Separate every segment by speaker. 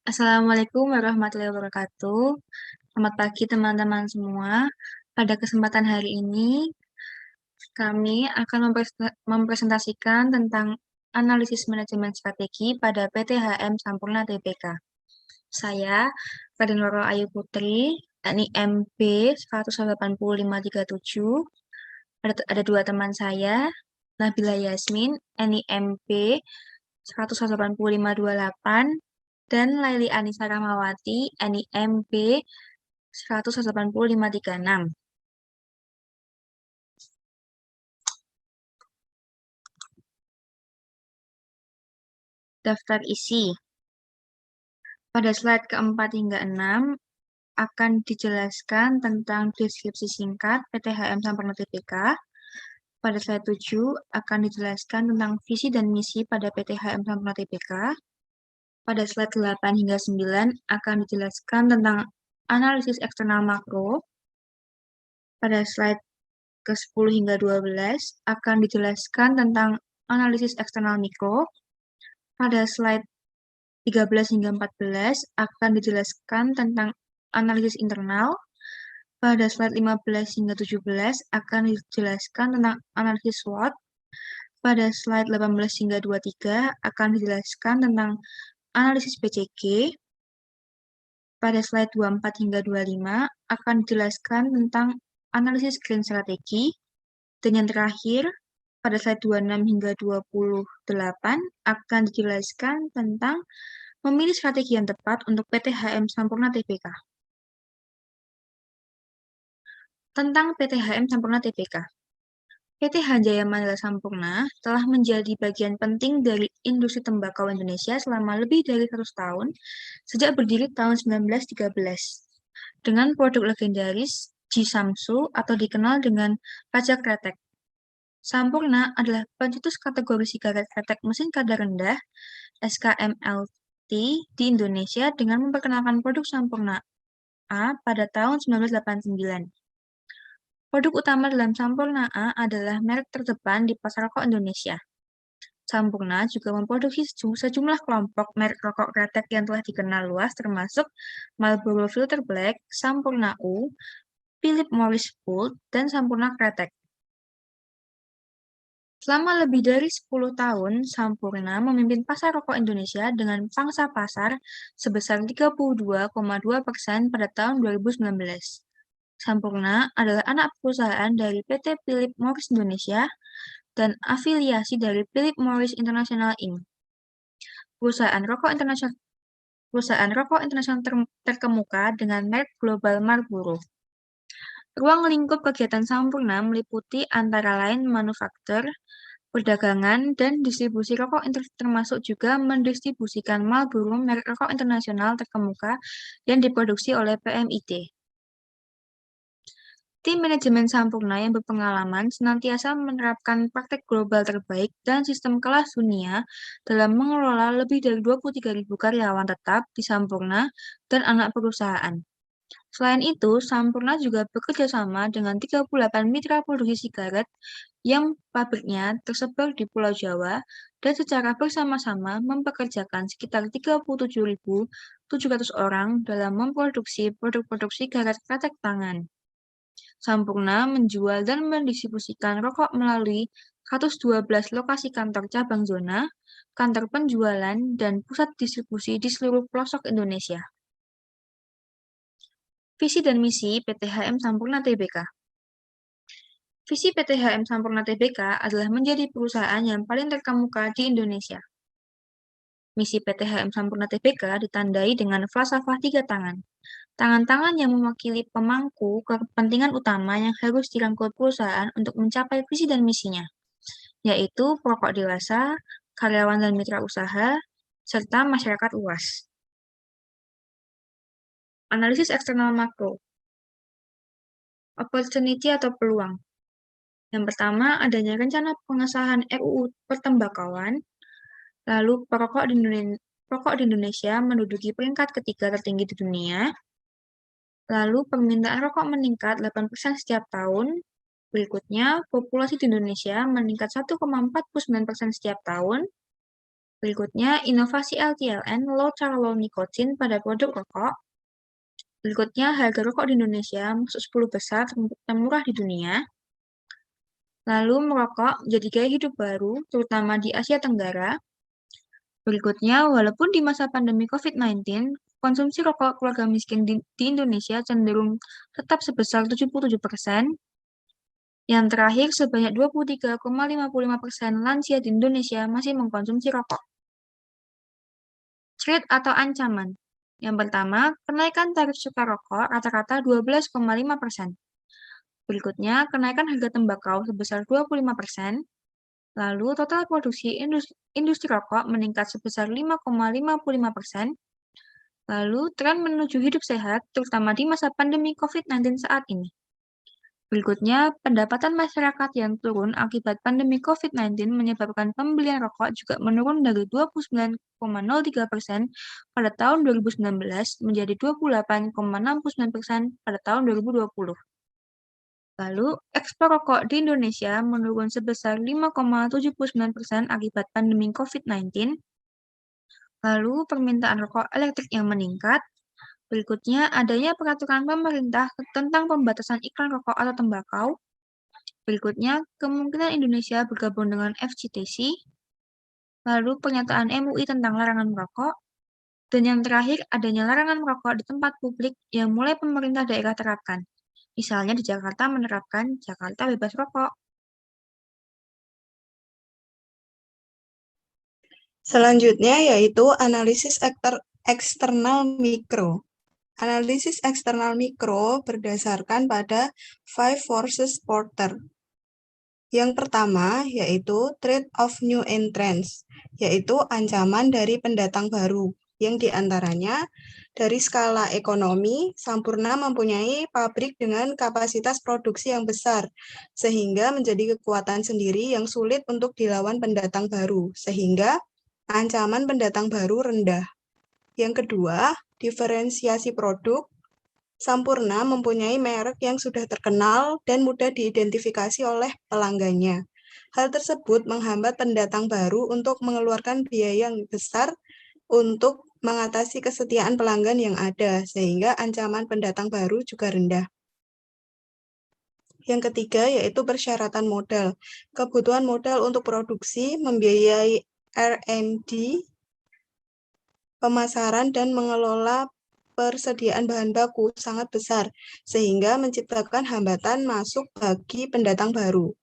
Speaker 1: Assalamualaikum warahmatullahi wabarakatuh. Selamat pagi teman-teman semua. Pada kesempatan hari ini, kami akan mempresentasikan tentang analisis manajemen strategi pada PTHM Sampurna TBK. Saya, Raden Roro Ayu Putri, NIMB 18537. Ada dua teman saya, Nabila Yasmin, NIMB 18528, dan Laili Anissa Ramawati, NIMB 18536. Daftar isi. Pada slide keempat hingga 6 akan dijelaskan tentang deskripsi singkat PTHM Sampurna TBK. Pada slide 7 akan dijelaskan tentang visi dan misi pada PTHM Sampurna TBK. Pada slide 8 hingga 9 akan dijelaskan tentang analisis eksternal makro. Pada slide ke-10 hingga 12 akan dijelaskan tentang analisis eksternal mikro. Pada slide 13 hingga 14 akan dijelaskan tentang analisis internal. Pada slide 15 hingga 17 akan dijelaskan tentang analisis SWOT. Pada slide 18 hingga 23 akan dijelaskan tentang analisis BCG. Pada slide 24 hingga 25 akan dijelaskan tentang analisis green strategi. Dan yang terakhir, pada slide 26 hingga 28 akan dijelaskan tentang memilih strategi yang tepat untuk PTHM Sampurna TBK. Tentang PTHM Sampurna TBK. PT Hanjaya Mandala Sampurna telah menjadi bagian penting dari industri tembakau Indonesia selama lebih dari 100 tahun, sejak berdiri tahun 1913. Dengan produk legendaris Ji Samsu atau dikenal dengan Raja Kretek. Sampurna adalah pencetus kategori sigaret kretek mesin kadar rendah SKMLT di Indonesia dengan memperkenalkan produk Sampurna A pada tahun 1989. Produk utama dalam Sampurna A adalah merek terdepan di pasar rokok Indonesia. Sampurna juga memproduksi sejumlah kelompok merek rokok kretek yang telah dikenal luas termasuk Marlboro Filter Black, Sampurna U, Philip Morris Gold, dan Sampurna Kretek. Selama lebih dari 10 tahun, Sampurna memimpin pasar rokok Indonesia dengan pangsa pasar sebesar 32,2% pada tahun 2019. Sampurna adalah anak perusahaan dari PT Philip Morris Indonesia dan afiliasi dari Philip Morris International Inc. Perusahaan rokok internasional terkemuka dengan merek global Marlboro. Ruang lingkup kegiatan Sampurna meliputi antara lain manufaktur, perdagangan, dan distribusi rokok termasuk juga mendistribusikan Marlboro merek rokok internasional terkemuka yang diproduksi oleh PMIT. Tim manajemen Sampurna yang berpengalaman senantiasa menerapkan praktek global terbaik dan sistem kelas dunia dalam mengelola lebih dari 23.000 karyawan tetap di Sampurna dan anak perusahaan. Selain itu, Sampurna juga bekerja sama dengan 38 mitra produksi sigaret yang pabriknya tersebar di Pulau Jawa dan secara bersama-sama mempekerjakan sekitar 37.700 orang dalam memproduksi produk-produk sigaret kretek tangan. Sampurna menjual dan mendistribusikan rokok melalui 112 lokasi kantor cabang zona, kantor penjualan, dan pusat distribusi di seluruh pelosok Indonesia. Visi dan misi PTHM Sampurna TBK. Visi PTHM Sampurna TBK adalah menjadi perusahaan yang paling terkemuka di Indonesia. Misi PTHM Sampurna TBK ditandai dengan falsafah 3 tangan. Tangan-tangan yang mewakili pemangku kepentingan utama yang harus dirangkul perusahaan untuk mencapai visi dan misinya, yaitu perokok dewasa, karyawan dan mitra usaha, serta masyarakat luas. Analisis eksternal makro. Opportunity atau peluang. Yang pertama, adanya rencana pengesahan RUU Pertembakauan, lalu perokok di Indonesia menduduki peringkat ketiga tertinggi di dunia, lalu permintaan rokok meningkat 8% setiap tahun, berikutnya populasi di Indonesia meningkat 1,49% setiap tahun, Berikutnya, inovasi LTLN, low tar low nikotin pada produk rokok. Berikutnya, harga rokok di Indonesia masuk 10 besar termurah di dunia. Lalu, merokok menjadi gaya hidup baru, terutama di Asia Tenggara. Berikutnya, walaupun di masa pandemi COVID-19, konsumsi rokok keluarga miskin di Indonesia cenderung tetap sebesar 77%. Yang terakhir, sebanyak 23,55% lansia di Indonesia masih mengkonsumsi rokok. Threat atau ancaman. Yang pertama, kenaikan tarif cukai rokok rata-rata 12,5%. Berikutnya, kenaikan harga tembakau sebesar 25%. Lalu, total produksi industri rokok meningkat sebesar 5,55%. Lalu, tren menuju hidup sehat, terutama di masa pandemi COVID-19 saat ini. Berikutnya, pendapatan masyarakat yang turun akibat pandemi COVID-19 menyebabkan pembelian rokok juga menurun dari 29,03% pada tahun 2019 menjadi 28,69% pada tahun 2020. Lalu, ekspor rokok di Indonesia menurun sebesar 5,79% akibat pandemi COVID-19. Lalu, permintaan rokok elektrik yang meningkat. Berikutnya, adanya peraturan pemerintah tentang pembatasan iklan rokok atau tembakau. Berikutnya, kemungkinan Indonesia bergabung dengan FCTC. Lalu, pernyataan MUI tentang larangan merokok. Dan yang terakhir, adanya larangan merokok di tempat publik yang mulai pemerintah daerah terapkan. Misalnya di Jakarta menerapkan Jakarta bebas rokok.
Speaker 2: Selanjutnya yaitu analisis eksternal mikro. Analisis eksternal mikro berdasarkan pada 5 forces Porter. Yang pertama yaitu threat of new entrants, yaitu ancaman dari pendatang baru, yang diantaranya dari skala ekonomi, Sampurna mempunyai pabrik dengan kapasitas produksi yang besar, sehingga menjadi kekuatan sendiri yang sulit untuk dilawan pendatang baru, sehingga ancaman pendatang baru rendah. Yang kedua, diferensiasi produk. Sampurna mempunyai merek yang sudah terkenal dan mudah diidentifikasi oleh pelanggannya. Hal tersebut menghambat pendatang baru untuk mengeluarkan biaya yang besar untuk mengatasi kesetiaan pelanggan yang ada, sehingga ancaman pendatang baru juga rendah. Yang ketiga yaitu persyaratan modal. Kebutuhan modal untuk produksi, membiayai R&D, pemasaran, dan mengelola persediaan bahan baku sangat besar, sehingga menciptakan hambatan masuk bagi pendatang baru.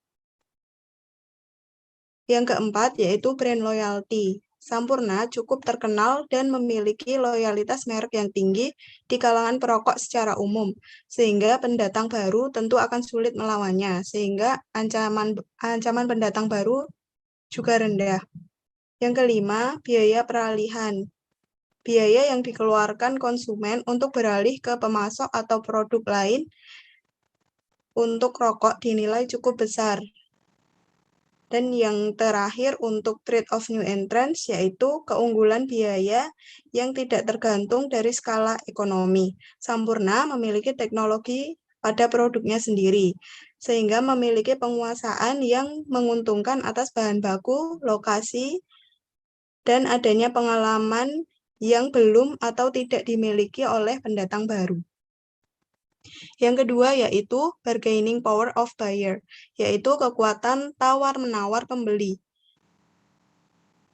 Speaker 2: Yang keempat yaitu brand loyalty. Sampurna cukup terkenal dan memiliki loyalitas merek yang tinggi di kalangan perokok secara umum, sehingga pendatang baru tentu akan sulit melawannya, sehingga ancaman pendatang baru juga rendah. Yang kelima, biaya peralihan. Biaya yang dikeluarkan konsumen untuk beralih ke pemasok atau produk lain untuk rokok dinilai cukup besar. Dan yang terakhir untuk trade of new entrants yaitu keunggulan biaya yang tidak tergantung dari skala ekonomi. Sampurna memiliki teknologi pada produknya sendiri, sehingga memiliki penguasaan yang menguntungkan atas bahan baku, lokasi, dan adanya pengalaman yang belum atau tidak dimiliki oleh pendatang baru. Yang kedua yaitu bargaining power of buyer, yaitu kekuatan tawar-menawar pembeli.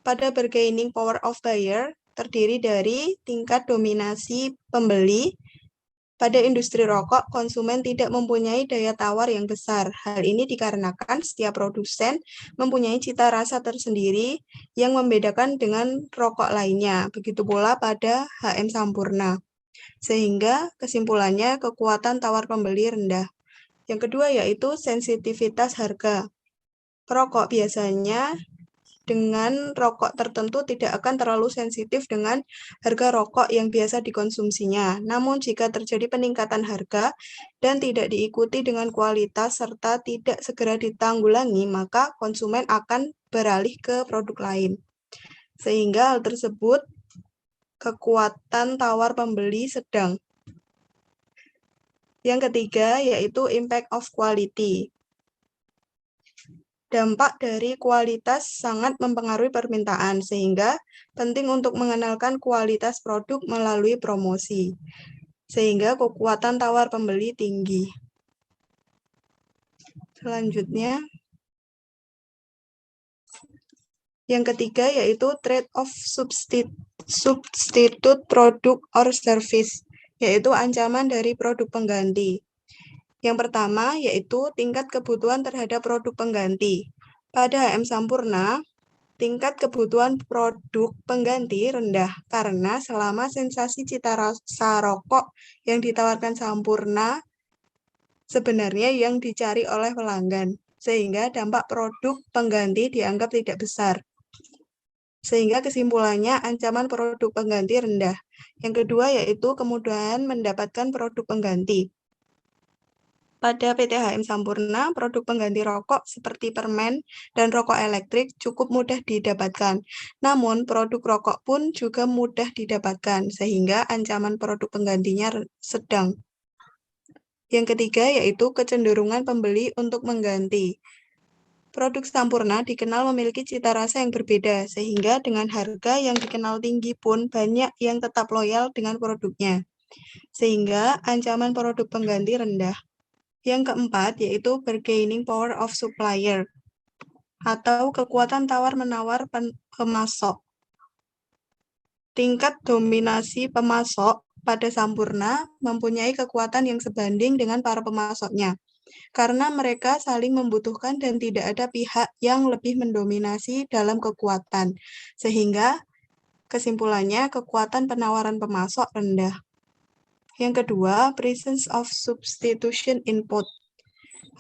Speaker 2: Pada bargaining power of buyer terdiri dari tingkat dominasi pembeli. Pada industri rokok, konsumen tidak mempunyai daya tawar yang besar. Hal ini dikarenakan setiap produsen mempunyai cita rasa tersendiri yang membedakan dengan rokok lainnya. Begitu pula pada HM Sampurna. Sehingga kesimpulannya kekuatan tawar pembeli rendah. Yang kedua yaitu sensitivitas harga. Perokok biasanya dengan rokok tertentu tidak akan terlalu sensitif dengan harga rokok yang biasa dikonsumsinya. Namun jika terjadi peningkatan harga dan tidak diikuti dengan kualitas serta tidak segera ditanggulangi, maka konsumen akan beralih ke produk lain. Sehingga hal tersebut kekuatan tawar pembeli sedang. Yang ketiga yaitu impact of quality. Dampak dari kualitas sangat mempengaruhi permintaan, sehingga penting untuk mengenalkan kualitas produk melalui promosi, sehingga kekuatan tawar pembeli tinggi. Selanjutnya, yang ketiga yaitu trade-off substitute product or service, yaitu ancaman dari produk pengganti. Yang pertama yaitu tingkat kebutuhan terhadap produk pengganti. Pada HM Sampurna, tingkat kebutuhan produk pengganti rendah karena selama sensasi cita rasa rokok yang ditawarkan Sampurna sebenarnya yang dicari oleh pelanggan, sehingga dampak produk pengganti dianggap tidak besar. Sehingga kesimpulannya ancaman produk pengganti rendah. Yang kedua yaitu kemudahan mendapatkan produk pengganti. Pada PT HM Sampurna, produk pengganti rokok seperti permen dan rokok elektrik cukup mudah didapatkan. Namun, produk rokok pun juga mudah didapatkan, sehingga ancaman produk penggantinya sedang. Yang ketiga yaitu kecenderungan pembeli untuk mengganti. Produk Sampurna dikenal memiliki cita rasa yang berbeda, sehingga dengan harga yang dikenal tinggi pun banyak yang tetap loyal dengan produknya. Sehingga ancaman produk pengganti rendah. Yang keempat yaitu bargaining power of supplier atau kekuatan tawar-menawar pemasok. Tingkat dominasi pemasok pada Sampurna mempunyai kekuatan yang sebanding dengan para pemasoknya, karena mereka saling membutuhkan dan tidak ada pihak yang lebih mendominasi dalam kekuatan, sehingga kesimpulannya kekuatan penawaran pemasok rendah. Yang kedua, presence of substitution input.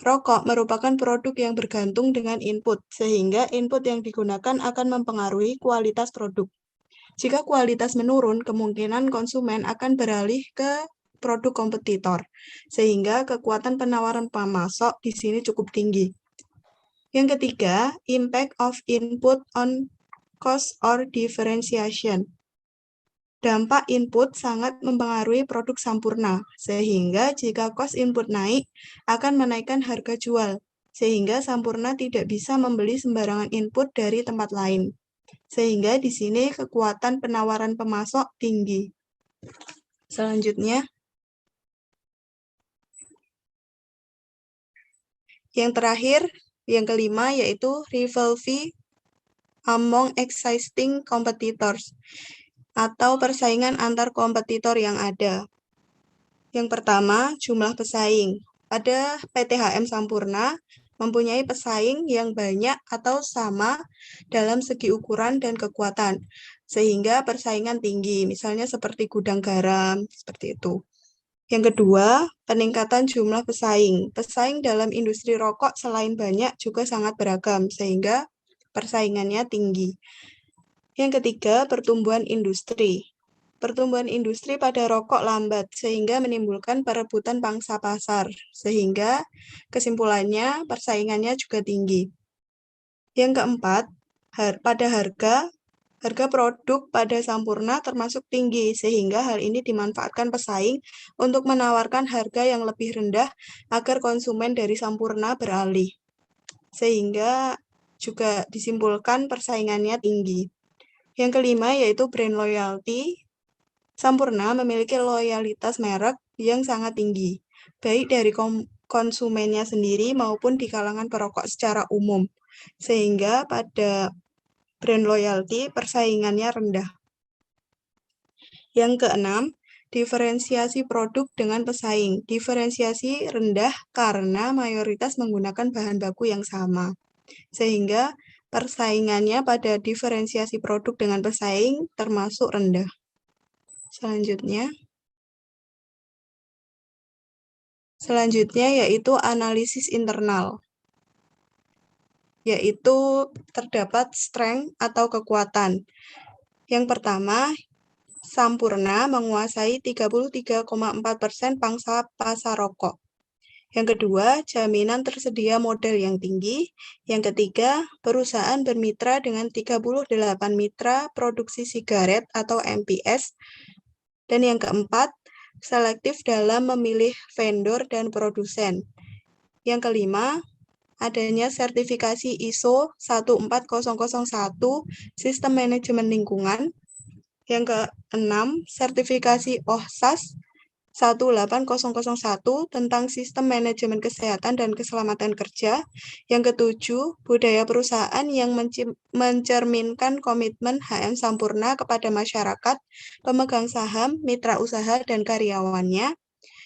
Speaker 2: Rokok merupakan produk yang bergantung dengan input, sehingga input yang digunakan akan mempengaruhi kualitas produk. Jika kualitas menurun, kemungkinan konsumen akan beralih ke produk kompetitor, sehingga kekuatan penawaran pemasok di sini cukup tinggi. Yang ketiga, impact of input on cost or differentiation. Dampak input sangat mempengaruhi produk Sampurna, sehingga jika kos input naik, akan menaikkan harga jual, sehingga Sampurna tidak bisa membeli sembarangan input dari tempat lain. Sehingga di sini kekuatan penawaran pemasok tinggi. Selanjutnya, yang terakhir, yang kelima yaitu rivalry among existing competitors, atau persaingan antar kompetitor yang ada. Yang pertama, jumlah pesaing. Pada PT HM Sampurna mempunyai pesaing yang banyak atau sama dalam segi ukuran dan kekuatan, sehingga persaingan tinggi, misalnya seperti gudang garam, seperti itu. Yang kedua, peningkatan jumlah pesaing. Pesaing dalam industri rokok selain banyak juga sangat beragam, sehingga persaingannya tinggi. Yang ketiga, pertumbuhan industri. Pertumbuhan industri pada rokok lambat, sehingga menimbulkan perebutan pangsa pasar, sehingga kesimpulannya persaingannya juga tinggi. Yang keempat, pada harga produk pada Sampurna termasuk tinggi, sehingga hal ini dimanfaatkan pesaing untuk menawarkan harga yang lebih rendah agar konsumen dari Sampurna beralih. Sehingga juga disimpulkan persaingannya tinggi. Yang kelima yaitu brand loyalty. Sampurna memiliki loyalitas merek yang sangat tinggi, baik dari konsumennya sendiri maupun di kalangan perokok secara umum, sehingga pada brand loyalty persaingannya rendah. Yang keenam, diferensiasi produk dengan pesaing. Diferensiasi rendah karena mayoritas menggunakan bahan baku yang sama, sehingga persaingannya pada diferensiasi produk dengan pesaing termasuk rendah. Selanjutnya yaitu analisis internal, yaitu terdapat strength atau kekuatan. Yang pertama, Sampurna menguasai 33,4% pangsa pasar rokok. Yang kedua, jaminan tersedia model yang tinggi. Yang ketiga, perusahaan bermitra dengan 38 mitra produksi sigaret atau MPS. Dan yang keempat, selektif dalam memilih vendor dan produsen. Yang kelima, adanya sertifikasi ISO 14001 Sistem Manajemen Lingkungan. Yang keenam, sertifikasi OHSAS 18001 tentang Sistem Manajemen Kesehatan dan Keselamatan Kerja. Yang ketujuh, budaya perusahaan yang mencerminkan komitmen HM Sampurna kepada masyarakat, pemegang saham, mitra usaha, dan karyawannya.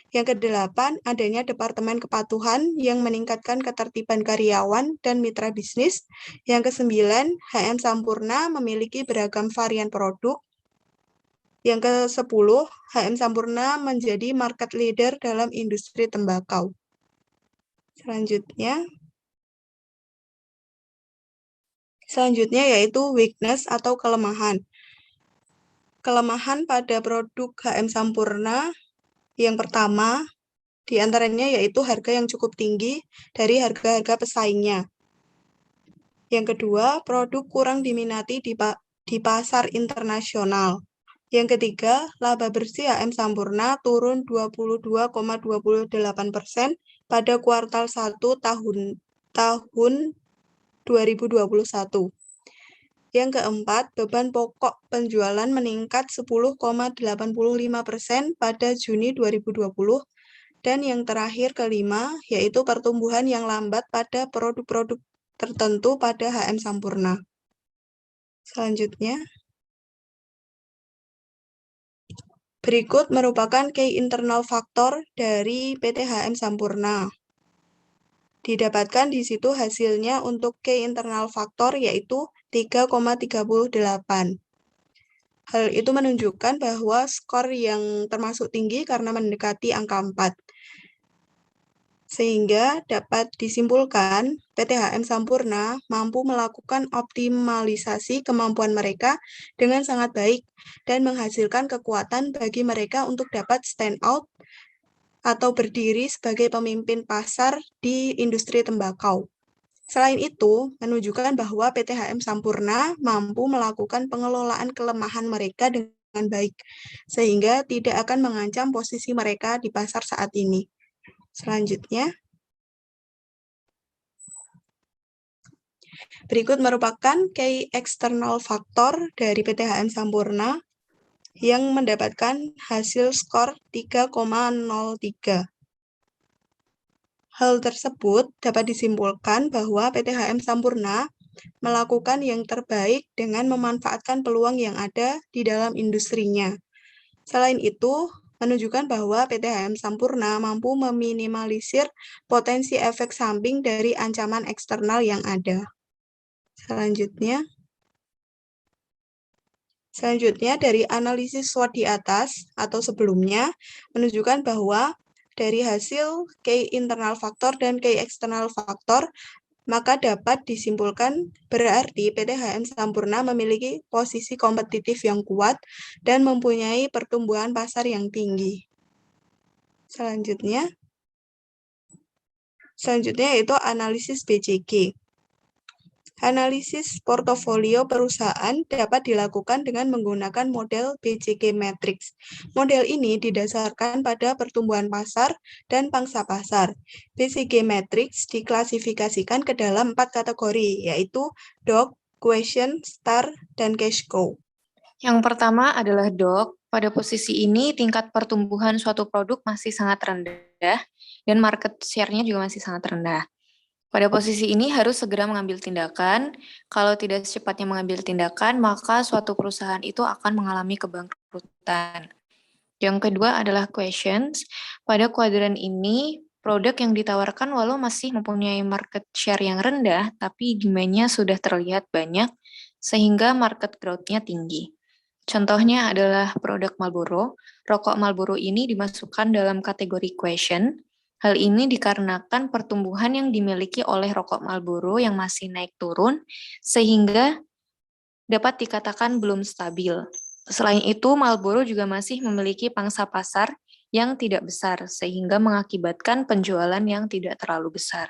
Speaker 2: Yang kedelapan, adanya Departemen Kepatuhan yang meningkatkan ketertiban karyawan dan mitra bisnis. Yang kesembilan, HM Sampurna memiliki beragam varian produk. Yang ke-10, HM Sampurna menjadi market leader dalam industri tembakau. Selanjutnya yaitu weakness atau kelemahan. Kelemahan pada produk HM Sampurna yang pertama, di antaranya yaitu harga yang cukup tinggi dari harga-harga pesaingnya. Yang kedua, produk kurang diminati di pasar internasional. Yang ketiga, laba bersih HM Sampurna turun 22,28% pada kuartal 1 tahun 2021. Yang keempat, beban pokok penjualan meningkat 10,85% pada Juni 2020. Dan yang terakhir kelima, yaitu pertumbuhan yang lambat pada produk-produk tertentu pada HM Sampurna. Selanjutnya, berikut merupakan key internal factor dari PT HM Sampurna. Didapatkan di situ hasilnya untuk key internal factor yaitu 3,38. Hal itu menunjukkan bahwa skor yang termasuk tinggi karena mendekati angka 4. Sehingga dapat disimpulkan PT HM Sampurna mampu melakukan optimalisasi kemampuan mereka dengan sangat baik dan menghasilkan kekuatan bagi mereka untuk dapat stand out atau berdiri sebagai pemimpin pasar di industri tembakau. Selain itu, menunjukkan bahwa PT HM Sampurna mampu melakukan pengelolaan kelemahan mereka dengan baik, sehingga tidak akan mengancam posisi mereka di pasar saat ini. Selanjutnya, berikut merupakan key external factor dari PT HM Sampurna yang mendapatkan hasil skor 3,03. Hal tersebut dapat disimpulkan bahwa PT HM Sampurna melakukan yang terbaik dengan memanfaatkan peluang yang ada di dalam industrinya. Selain itu, menunjukkan bahwa PT HM Sampurna mampu meminimalisir potensi efek samping dari ancaman eksternal yang ada. Selanjutnya dari analisis SWOT di atas atau sebelumnya menunjukkan bahwa dari hasil key internal factor dan key external factor maka dapat disimpulkan berarti PT HM Sampurna memiliki posisi kompetitif yang kuat dan mempunyai pertumbuhan pasar yang tinggi. Selanjutnya yaitu analisis BCG. Analisis portofolio perusahaan dapat dilakukan dengan menggunakan model BCG Matrix. Model ini didasarkan pada pertumbuhan pasar dan pangsa pasar. BCG Matrix diklasifikasikan ke dalam 4 kategori, yaitu DOC, Question, Star, dan Cash Cow.
Speaker 3: Yang pertama adalah DOC. Pada posisi ini, tingkat pertumbuhan suatu produk masih sangat rendah, dan market share-nya juga masih sangat rendah. Pada posisi ini harus segera mengambil tindakan. Kalau tidak secepatnya mengambil tindakan, maka suatu perusahaan itu akan mengalami kebangkrutan. Yang kedua adalah questions. Pada kuadran ini, produk yang ditawarkan walau masih mempunyai market share yang rendah, tapi demand-nya sudah terlihat banyak, sehingga market growth-nya tinggi. Contohnya adalah produk Marlboro. Rokok Marlboro ini dimasukkan dalam kategori question. Hal ini dikarenakan pertumbuhan yang dimiliki oleh rokok Marlboro yang masih naik turun, sehingga dapat dikatakan belum stabil. Selain itu, Marlboro juga masih memiliki pangsa pasar yang tidak besar, sehingga mengakibatkan penjualan yang tidak terlalu besar.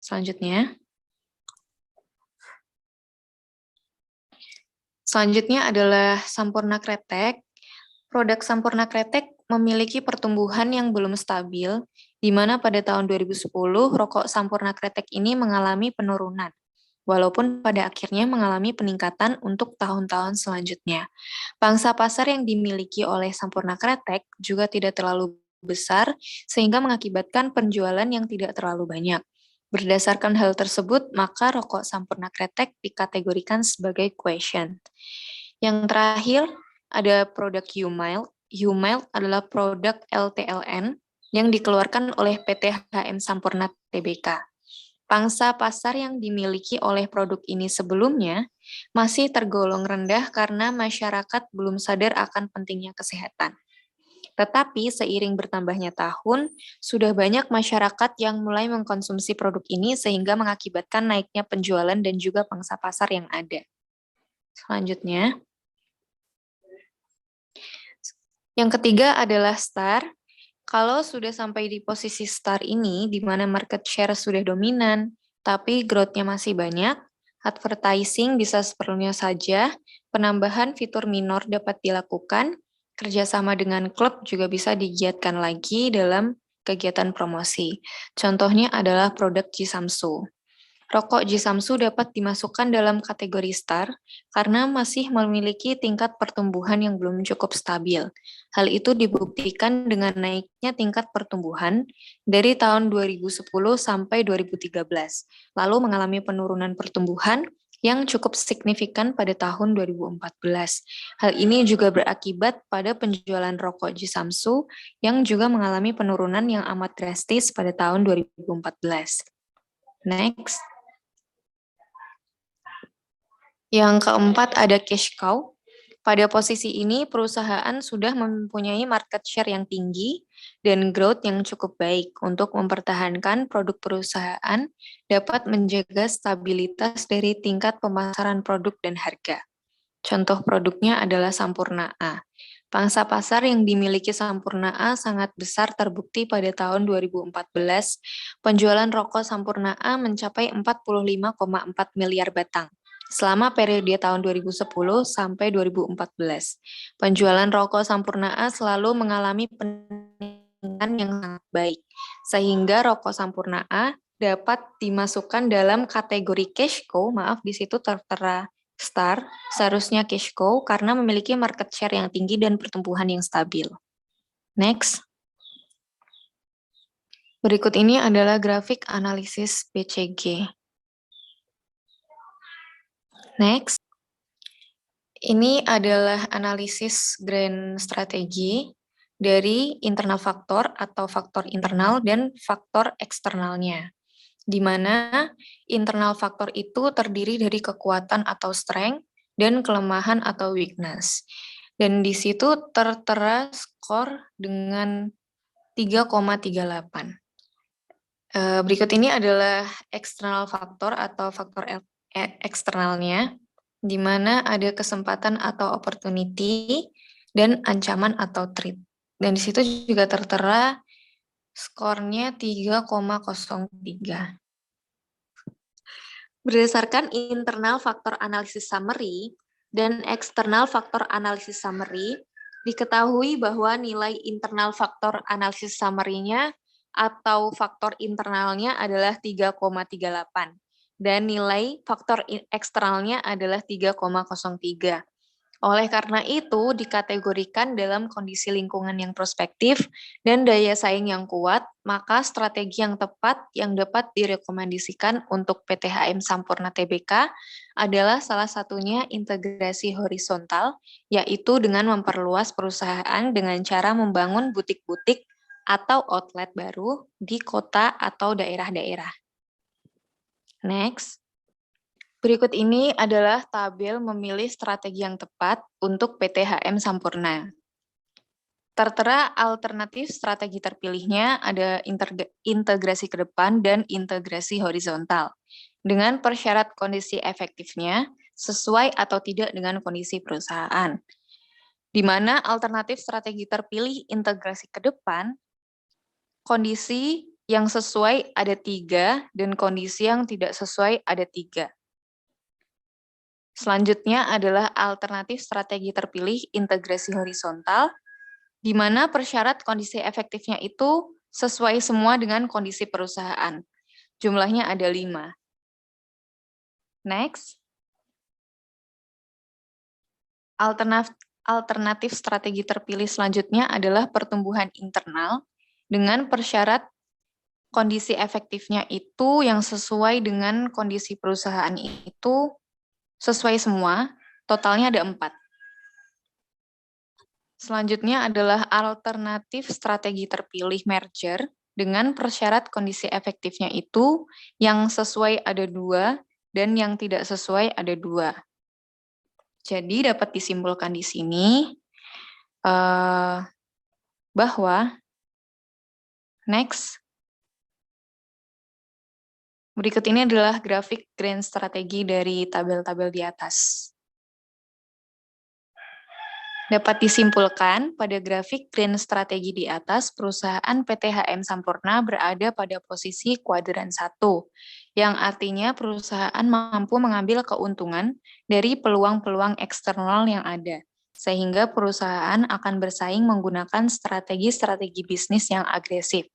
Speaker 3: Selanjutnya adalah Sampurna Kretek. Produk Sampurna Kretek memiliki pertumbuhan yang belum stabil. di mana pada tahun 2010 rokok Sampurna Kretek ini mengalami penurunan, walaupun pada akhirnya mengalami peningkatan untuk tahun-tahun selanjutnya. Pangsa pasar yang dimiliki oleh Sampurna Kretek juga tidak terlalu besar, sehingga mengakibatkan penjualan yang tidak terlalu banyak. Berdasarkan hal tersebut, maka rokok Sampurna Kretek dikategorikan sebagai question. Yang terakhir, ada produk U-Mild. U-Mild adalah produk LTLN yang dikeluarkan oleh PT HM Sampurna Tbk. Pangsa pasar yang dimiliki oleh produk ini sebelumnya masih tergolong rendah karena masyarakat belum sadar akan pentingnya kesehatan. Tetapi seiring bertambahnya tahun, sudah banyak masyarakat yang mulai mengkonsumsi produk ini sehingga mengakibatkan naiknya penjualan dan juga pangsa pasar yang ada. Selanjutnya, yang ketiga adalah STAR. Kalau sudah sampai di posisi STAR ini, di mana market share sudah dominan, tapi growth-nya masih banyak, advertising bisa seperlunya saja, penambahan fitur minor dapat dilakukan, kerjasama dengan klub juga bisa digiatkan lagi dalam kegiatan promosi. Contohnya adalah produk Jisamsu. Rokok Jisamsu dapat dimasukkan dalam kategori STAR karena masih memiliki tingkat pertumbuhan yang belum cukup stabil. Hal itu dibuktikan dengan naiknya tingkat pertumbuhan dari tahun 2010 sampai 2013, lalu mengalami penurunan pertumbuhan yang cukup signifikan pada tahun 2014. Hal ini juga berakibat pada penjualan rokok Jisamsu yang juga mengalami penurunan yang amat drastis pada tahun 2014. Next. Yang keempat ada cash cow. Pada posisi ini, perusahaan sudah mempunyai market share yang tinggi dan growth yang cukup baik untuk mempertahankan produk perusahaan dapat menjaga stabilitas dari tingkat pemasaran produk dan harga. Contoh produknya adalah Sampurna A. Pangsa pasar yang dimiliki Sampurna A sangat besar terbukti pada tahun 2014. Penjualan rokok Sampurna A mencapai 45,4 miliar batang selama periode tahun 2010 sampai 2014. Penjualan rokok Sampurna A selalu mengalami peningkatan yang sangat baik, sehingga rokok Sampurna A dapat dimasukkan dalam kategori cash cow, maaf di situ tertera STAR, seharusnya cash cow karena memiliki market share yang tinggi dan pertumbuhan yang stabil. Next. Berikut ini adalah grafik analisis BCG. Next. Ini adalah analisis grand strategi dari internal faktor atau faktor internal dan faktor eksternalnya, di mana internal faktor itu terdiri dari kekuatan atau strength dan kelemahan atau weakness. Dan di situ tertera skor dengan 3,38. Berikut ini adalah eksternal faktor atau faktor eksternalnya, di mana ada kesempatan atau opportunity dan ancaman atau threat. Dan di situ juga tertera skornya 3,03. Berdasarkan internal faktor analisis summary dan eksternal faktor analisis summary, diketahui bahwa nilai internal faktor analisis summary-nya atau faktor internalnya adalah 3,38 dan nilai faktor eksternalnya adalah 3,03. Oleh karena itu, dikategorikan dalam kondisi lingkungan yang prospektif dan daya saing yang kuat, maka strategi yang tepat yang dapat direkomendasikan untuk PT HM Sampurna Tbk adalah salah satunya integrasi horizontal, yaitu dengan memperluas perusahaan dengan cara membangun butik-butik atau outlet baru di kota atau daerah-daerah. Next. Berikut ini adalah tabel memilih strategi yang tepat untuk PT HM Sampurna. Tertera alternatif strategi terpilihnya ada integrasi ke depan dan integrasi horizontal, dengan persyarat kondisi efektifnya sesuai atau tidak dengan kondisi perusahaan. Di mana alternatif strategi terpilih integrasi ke depan, kondisi yang sesuai ada 3 dan kondisi yang tidak sesuai ada 3. Selanjutnya adalah alternatif strategi terpilih integrasi horizontal, di mana persyarat kondisi efektifnya itu sesuai semua dengan kondisi perusahaan. Jumlahnya ada 5. Next. Alternatif strategi terpilih selanjutnya adalah pertumbuhan internal dengan persyarat kondisi efektifnya itu yang sesuai dengan kondisi perusahaan itu sesuai semua, totalnya ada 4. Selanjutnya adalah alternatif strategi terpilih merger dengan persyarat kondisi efektifnya itu yang sesuai ada 2 dan yang tidak sesuai ada 2. Jadi dapat disimpulkan di sini bahwa next. Berikut ini adalah grafik grand strategi dari tabel-tabel di atas. Dapat disimpulkan pada grafik grand strategi di atas, perusahaan PT HM Sampurna berada pada posisi kuadran 1, yang artinya perusahaan mampu mengambil keuntungan dari peluang-peluang eksternal yang ada, sehingga perusahaan akan bersaing menggunakan strategi-strategi bisnis yang agresif.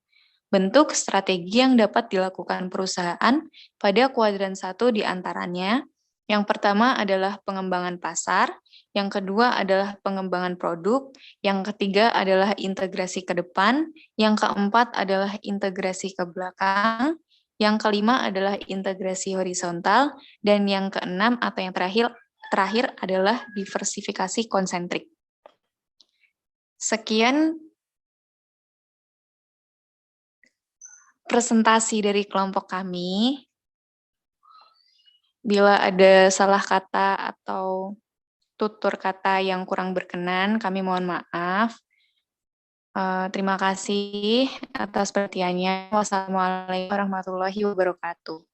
Speaker 3: Bentuk strategi yang dapat dilakukan perusahaan pada kuadran 1 diantaranya, yang pertama adalah pengembangan pasar, yang kedua adalah pengembangan produk, yang ketiga adalah integrasi ke depan, yang keempat adalah integrasi ke belakang, yang kelima adalah integrasi horizontal, dan yang keenam atau yang terakhir adalah diversifikasi konsentrik. Sekian presentasi dari kelompok kami. Bila ada salah kata atau tutur kata yang kurang berkenan, kami mohon maaf. Terima kasih atas perhatiannya. Wassalamualaikum warahmatullahi wabarakatuh.